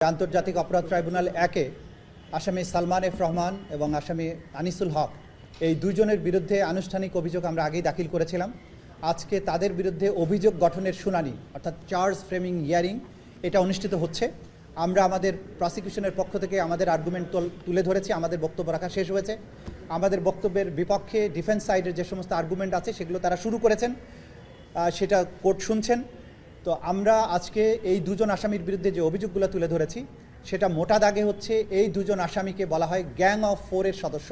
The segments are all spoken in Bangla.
আন্তর্জাতিক অপরাধ ট্রাইব্যুনাল 1-এ আসামি সালমান এফ রহমান এবং আসামি আনিসুল হক এই দুজনের বিরুদ্ধে আনুষ্ঠানিক অভিযোগ আমরা আগেই দাখিল করেছিলাম। আজকে তাদের বিরুদ্ধে অভিযোগ গঠনের শুনানি অর্থাৎ চার্জ ফ্রেমিং হিয়ারিং এটা অনুষ্ঠিত হচ্ছে। আমরা আমাদের প্রসিকিউশনের পক্ষ থেকে আমাদের আর্গুমেন্ট তুলে ধরেছি, আমাদের বক্তব্য রাখা শেষ হয়েছে। আমাদের বক্তব্যের বিপক্ষে ডিফেন্স সাইডের যে সমস্ত আর্গুমেন্ট আছে সেগুলো তারা শুরু করেছেন, সেটা কোর্ট শুনছেন। তো আমরা আজকে এই দুজন আসামির বিরুদ্ধে যে অভিযোগগুলো তুলে ধরেছি সেটা মোটা দাগে হচ্ছে এই দুজন আসামিকে বলা হয় গ্যাং অফ 4-এর সদস্য,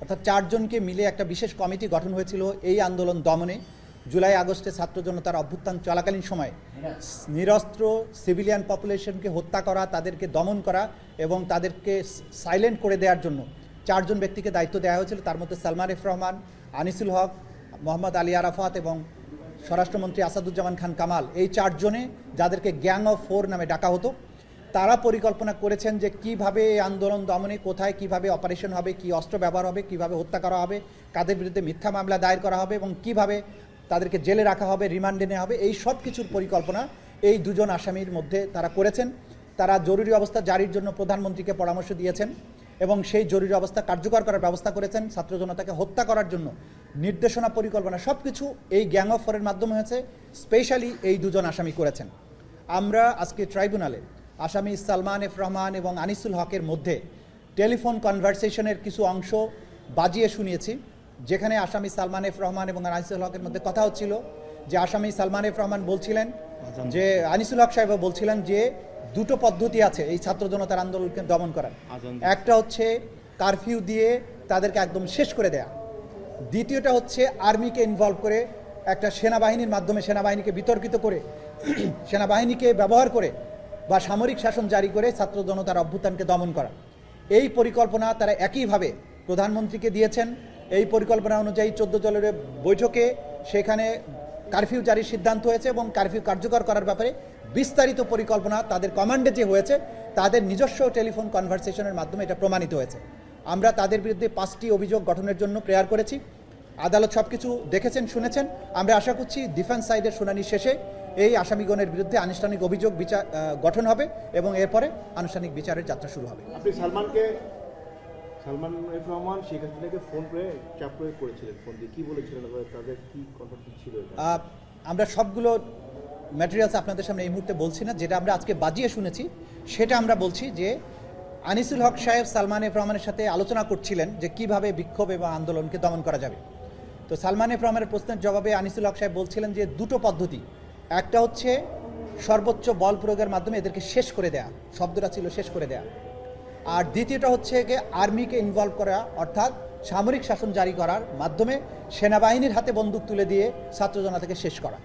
অর্থাৎ 4 জনকে মিলে একটা বিশেষ কমিটি গঠন হয়েছিল এই আন্দোলন দমনে। জুলাই আগস্টে ছাত্র জনতার অভ্যুত্থান চলাকালীন সময় নিরস্ত্র সিভিলিয়ান পপুলেশনকে হত্যা করা, তাদেরকে দমন করা এবং তাদেরকে সাইলেন্ট করে দেওয়ার জন্য 4 জন ব্যক্তিকে দায়িত্ব দেওয়া হয়েছিল। তার মধ্যে সালমান এফ রহমান, আনিসুল হক, মোহাম্মদ আলী আরাফাত এবং স্বরাষ্ট্রমন্ত্রী আসাদুজ্জামান খান কামাল, এই 4 জনে যাদেরকে গ্যাং অফ 4 নামে ডাকা হতো, তারা পরিকল্পনা করেছেন যে কিভাবে এই আন্দোলন দমনে কোথায় কিভাবে অপারেশন হবে, কি অস্ত্র ব্যবহার হবে, কিভাবে হত্যা করা হবে, কাদের বিরুদ্ধে মিথ্যা মামলা দায়ের করা হবে এবং কিভাবে তাদেরকে জেলে রাখা হবে, রিমান্ডে নেওয়া হবে, এই সব কিছুর পরিকল্পনা এই দুজন আসামির মধ্যে তারা করেছেন। তারা জরুরি অবস্থা জারির জন্য প্রধানমন্ত্রীকে পরামর্শ দিয়েছেন এবং সেই জরুরি অবস্থা কার্যকর করার ব্যবস্থা করেছেন। ছাত্র জনতাকে হত্যা করার জন্য নির্দেশনা, পরিকল্পনা সব কিছু এই গ্যাং অফ 4-এর মাধ্যমে হয়েছে। স্পেশালি এই দুজন আসামি করেছেন। আমরা আজকে ট্রাইব্যুনালে আসামি সালমান এফ রহমান এবং আনিসুল হকের মধ্যে টেলিফোন কনভারসেশনের কিছু অংশ বাজিয়ে শুনিয়েছি, যেখানে আসামি সালমান এফ রহমান এবং আনিসুল হকের মধ্যে কথা হচ্ছিল যে আসামি সালমান এফ রহমান বলছিলেন যে আনিসুল হক সাহেব বলছিলেন যে দুটো পদ্ধতি আছে এই ছাত্র জনতার আন্দোলনকে দমন করার। একটা হচ্ছে কারফিউ দিয়ে তাদেরকে একদম শেষ করে দেয়া, দ্বিতীয়টা হচ্ছে আর্মিকে ইনভলভ করে একটা সেনাবাহিনীর মাধ্যমে সেনাবাহিনীকে বিতর্কিত করে সেনাবাহিনীকে ব্যবহার করে বা সামরিক শাসন জারি করে ছাত্র জনতার অভ্যুত্থানকে দমন করা। এই পরিকল্পনা তারা একইভাবে প্রধানমন্ত্রীকে দিয়েছেন। এই পরিকল্পনা অনুযায়ী 14 দলের বৈঠকে সেখানে কারফিউ জারির সিদ্ধান্ত হয়েছে এবং কারফিউ কার্যকর করার ব্যাপারে বিস্তারিত পরিকল্পনা তাদের কমান্ডে যে হয়েছে, তাদের নিজস্ব টেলিফোন কনভারসেশনের মাধ্যমে এটা প্রমাণিত হয়েছে। আমরা তাদের বিরুদ্ধে 5টি অভিযোগ গঠনের জন্য প্রেয়ার করেছি। আদালত সব কিছু দেখেছেন, শুনেছেন। আমরা আশা করছি ডিফেন্স সাইডের শুনানি শেষে এই আসামিগণের বিরুদ্ধে আনুষ্ঠানিক অভিযোগ গঠন হবে এবং এরপরে আনুষ্ঠানিক বিচারের যাত্রা শুরু হবে। আপনি সালমান এফ রহমান শেখ হাসিনাকে ফোন করে চাপ প্রয়োগ করেছিলেন, ফোন দিয়ে কি বলেছিলেন, তাদের কি কনফারেন্স ছিল? আমরা সবগুলো ম্যাটেরিয়ালস আপনাদের সামনে এই মুহূর্তে বলছি না। যেটা আমরা আজকে বাজিয়ে শুনেছি সেটা আমরা বলছি যে আনিসুল হক সাহেব সালমান এফ রহমানের সাথে আলোচনা করছিলেন যে কিভাবে বিক্ষোভ এবং আন্দোলনকে দমন করা যাবে। তো সালমান এফ রহমানের প্রশ্নের জবাবে আনিসুল হক সাহেব বলছিলেন যে দুটো পদ্ধতি, একটা হচ্ছে সর্বোচ্চ বল প্রয়োগের মাধ্যমে এদেরকে শেষ করে দেয়া, শব্দটা ছিল শেষ করে দেয়া, আর দ্বিতীয়টা হচ্ছে যে আর্মিকে ইনভলভ করা, অর্থাৎ সামরিক শাসন জারি করার মাধ্যমে সেনাবাহিনীর হাতে বন্দুক তুলে দিয়ে ছাত্র জনতাকে শেষ করা।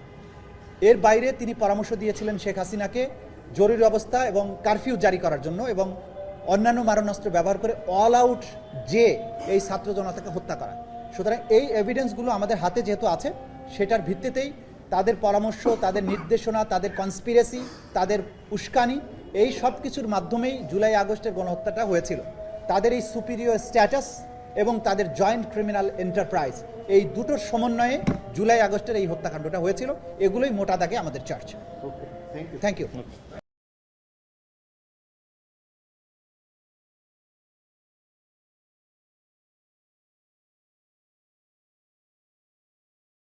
এর বাইরে তিনি পরামর্শ দিয়েছিলেন শেখ হাসিনাকে জরুরি অবস্থা এবং কারফিউ জারি করার জন্য এবং অন্যান্য মারণাস্ত্র ব্যবহার করে অল আউট যে এই ছাত্র জনতাকে হত্যা করা। সুতরাং এই এভিডেন্সগুলো আমাদের হাতে যেহেতু আছে, সেটার ভিত্তিতেই তাদের পরামর্শ, তাদের নির্দেশনা, তাদের কনস্পিরেসি, তাদের উস্কানি, এই সব কিছুর মাধ্যমেই জুলাই আগস্টের গণহত্যাটা হয়েছিল। তাদের এই সুপিরিয়র স্ট্যাটাস এবং তাদের জয়েন্ট ক্রিমিনাল এন্টারপ্রাইজ, এই দুটোর সমন্বয়ে জুলাই আগস্টের এই হত্যাকাণ্ডটা হয়েছিল। এগুলোই মোটা দাগে আমাদের চার্জ। Okay, thank you.